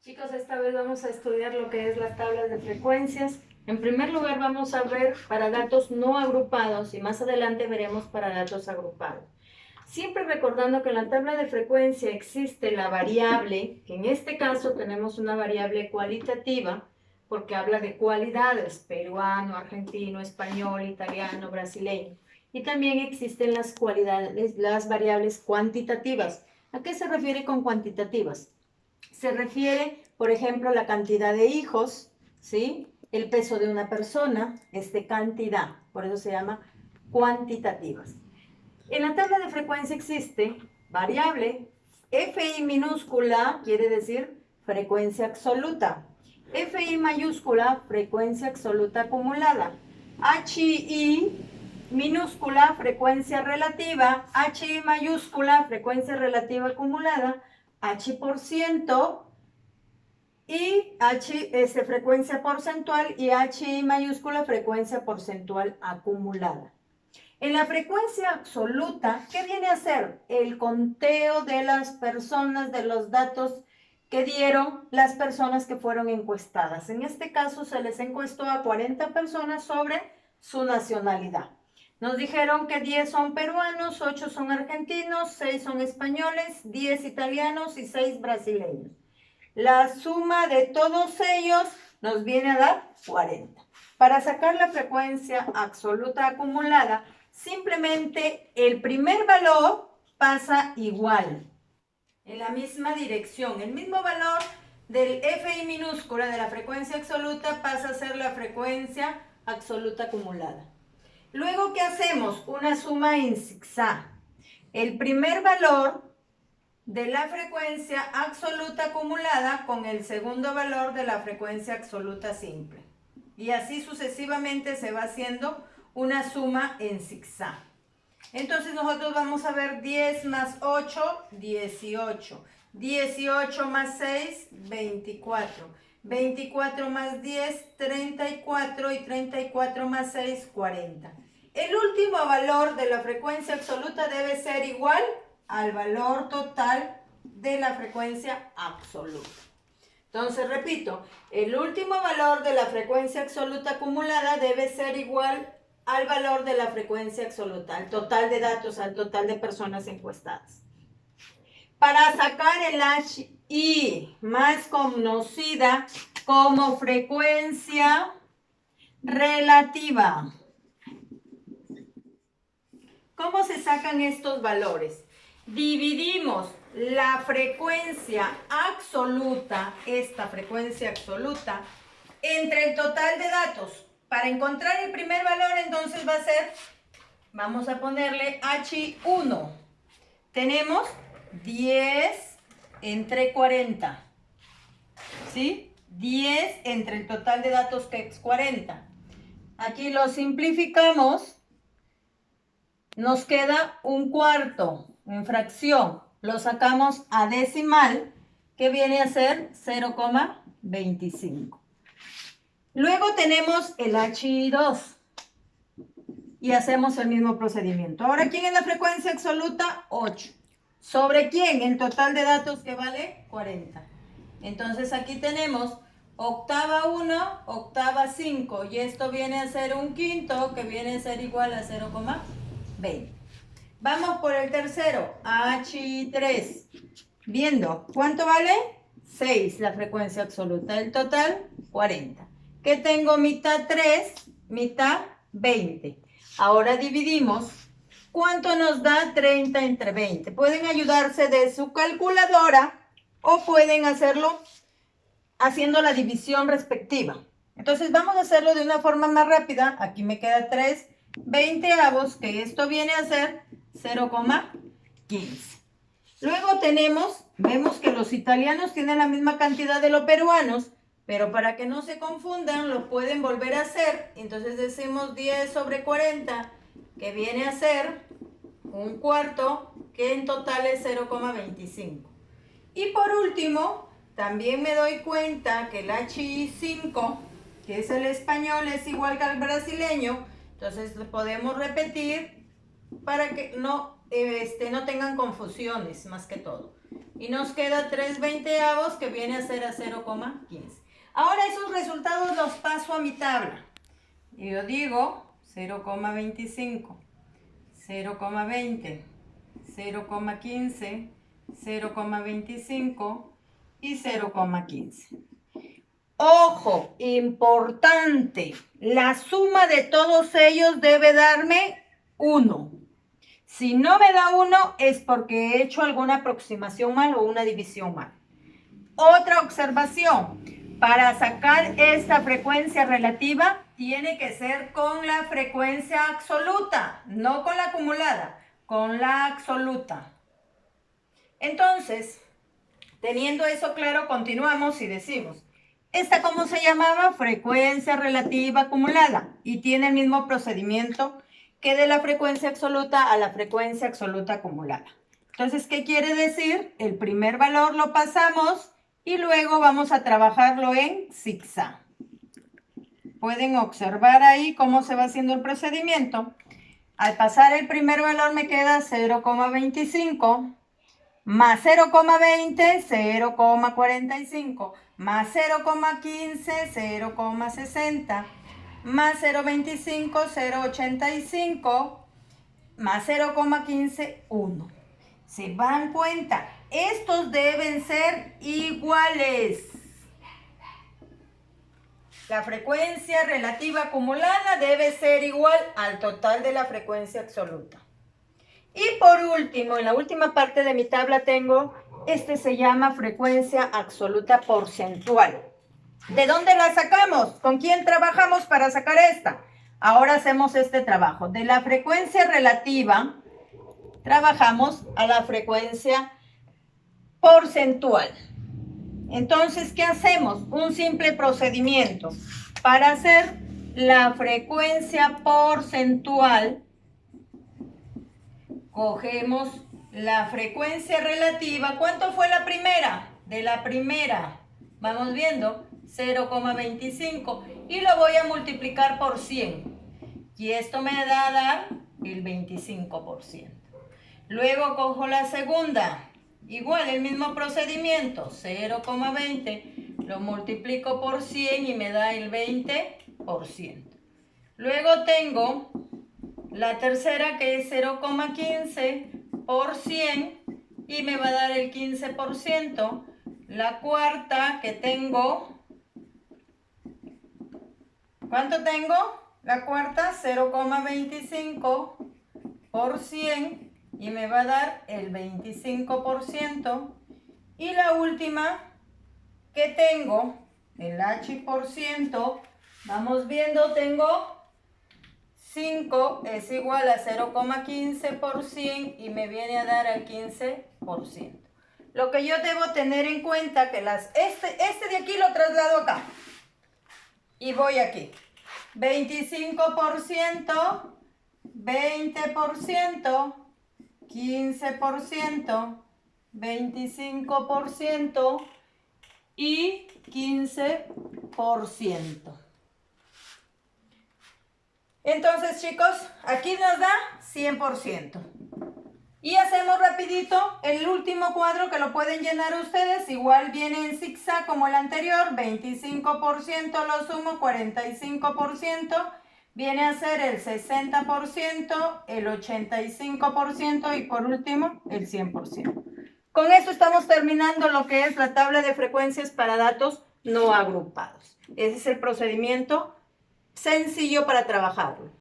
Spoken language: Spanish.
Chicos, esta vez vamos a estudiar lo que es las tablas de frecuencias. En primer lugar vamos a ver para datos no agrupados y más adelante veremos para datos agrupados. Siempre recordando que en la tabla de frecuencia existe la variable, que en este caso tenemos una variable cualitativa, porque habla de cualidades, peruano, argentino, español, italiano, brasileño. Y también existen las variables cuantitativas. ¿A qué se refiere con cuantitativas? Se refiere, por ejemplo, a la cantidad de hijos, ¿sí? El peso de una persona es de cantidad, por eso se llama cuantitativas. En la tabla de frecuencia existe variable, FI minúscula quiere decir frecuencia absoluta, FI mayúscula frecuencia absoluta acumulada, HI minúscula frecuencia relativa, HI mayúscula frecuencia relativa acumulada, H% y frecuencia porcentual y HI mayúscula frecuencia porcentual acumulada. En la frecuencia absoluta, ¿qué viene a ser? El conteo de las personas, de los datos que dieron las personas que fueron encuestadas. En este caso se les encuestó a 40 personas sobre su nacionalidad. Nos dijeron que 10 son peruanos, 8 son argentinos, 6 son españoles, 10 italianos y 6 brasileños. La suma de todos ellos nos viene a dar 40. Para sacar la frecuencia absoluta acumulada, simplemente el primer valor pasa igual, en la misma dirección. El mismo valor del FI minúscula de la frecuencia absoluta pasa a ser la frecuencia absoluta acumulada. Luego, ¿qué hacemos? Una suma en zigzag. El primer valor de la frecuencia absoluta acumulada con el segundo valor de la frecuencia absoluta simple. Y así sucesivamente se va haciendo una suma en zigzag. Entonces nosotros vamos a ver 10 más 8, 18. 18 más 6, 24. 24 más 10, 34. Y 34 más 6, 40. El último valor de la frecuencia absoluta debe ser igual al valor total de la frecuencia absoluta. Entonces, repito, el último valor de la frecuencia absoluta acumulada debe ser igual al valor de la frecuencia absoluta, al total de datos, al total de personas encuestadas. Para sacar el HI, más conocida como frecuencia relativa. ¿Cómo se sacan estos valores? Dividimos la frecuencia absoluta, esta frecuencia absoluta, entre el total de datos. Para encontrar el primer valor, entonces va a ser, vamos a ponerle H1. Tenemos 10 entre 40. ¿Sí? 10 entre el total de datos que es 40. Aquí lo simplificamos. Nos queda un cuarto en fracción. Lo sacamos a decimal, que viene a ser 0,25. Luego tenemos el HI2 y hacemos el mismo procedimiento. Ahora, ¿quién es la frecuencia absoluta? 8. ¿Sobre quién? El total de datos que vale 40. Entonces aquí tenemos octava 1, octava 5 y esto viene a ser un quinto que viene a ser igual a 0,20. Vamos por el tercero, HI3. Viendo, ¿cuánto vale? 6 la frecuencia absoluta. El total, 40. ¿Qué tengo? Mitad 3, mitad 20. Ahora dividimos. ¿Cuánto nos da 30 entre 20? Pueden ayudarse de su calculadora o pueden hacerlo haciendo la división respectiva. Entonces vamos a hacerlo de una forma más rápida. Aquí me queda 3 veinteavos, que esto viene a ser 0,15. Luego vemos que los italianos tienen la misma cantidad de los peruanos, pero para que no se confundan, lo pueden volver a hacer. Entonces decimos 10 sobre 40, que viene a ser un cuarto, que en total es 0,25. Y por último, también me doy cuenta que el HI5, que es el español, es igual que al brasileño. Entonces lo podemos repetir para que no tengan confusiones más que todo. Y nos queda 3/20 que viene a ser a 0,15. Ahora esos resultados los paso a mi tabla. Y yo digo 0,25, 0,20, 0,15, 0,25 y 0,15. Ojo, importante, la suma de todos ellos debe darme 1. Si no me da 1 es porque he hecho alguna aproximación mal o una división mal. Otra observación, para sacar esta frecuencia relativa tiene que ser con la frecuencia absoluta, no con la acumulada, con la absoluta. Entonces, teniendo eso claro, continuamos y decimos, ¿esta cómo se llamaba? Frecuencia relativa acumulada, y tiene el mismo procedimiento que de la frecuencia absoluta a la frecuencia absoluta acumulada. Entonces, ¿qué quiere decir? El primer valor lo pasamos y luego vamos a trabajarlo en zigzag. Pueden observar ahí cómo se va haciendo el procedimiento. Al pasar el primer valor me queda 0,25 más 0,20, 0,45, más 0,15, 0,60, más 0,25, 0,85, más 0,15, 1. ¿Se dan cuenta? Estos deben ser iguales. La frecuencia relativa acumulada debe ser igual al total de la frecuencia absoluta. Y por último, en la última parte de mi tabla tengo, se llama frecuencia absoluta porcentual. ¿De dónde la sacamos? ¿Con quién trabajamos para sacar esta? Ahora hacemos este trabajo. De la frecuencia relativa, trabajamos a la frecuencia porcentual. Entonces, ¿qué hacemos? Un simple procedimiento. Para hacer la frecuencia porcentual, cogemos la frecuencia relativa. ¿Cuánto fue la primera? De la primera, vamos viendo, 0,25. Y lo voy a multiplicar por 100. Y esto me da a dar el 25%. Luego cojo la segunda. Igual, el mismo procedimiento. 0,20. Lo multiplico por 100 y me da el 20%. Luego tengo la tercera, que es 0,15 por 100 y me va a dar el 15%. La cuarta que tengo, ¿cuánto tengo? La cuarta, 0,25 por 100 y me va a dar el 25%. Y la última que tengo, el H%, vamos viendo, tengo 5 es igual a 0,15 por 100 y me viene a dar el 15%. Lo que yo debo tener en cuenta que este de aquí lo traslado acá. Y voy aquí. 25%, 20%, 15%, 25% y 15%. Entonces, chicos, aquí nos da 100%. Y hacemos rapidito el último cuadro que lo pueden llenar ustedes. Igual viene en zigzag como el anterior. 25% lo sumo, 45%. Viene a ser el 60%, el 85% y por último el 100%. Con esto estamos terminando lo que es la tabla de frecuencias para datos no agrupados. Ese es el procedimiento sencillo para trabajarlo.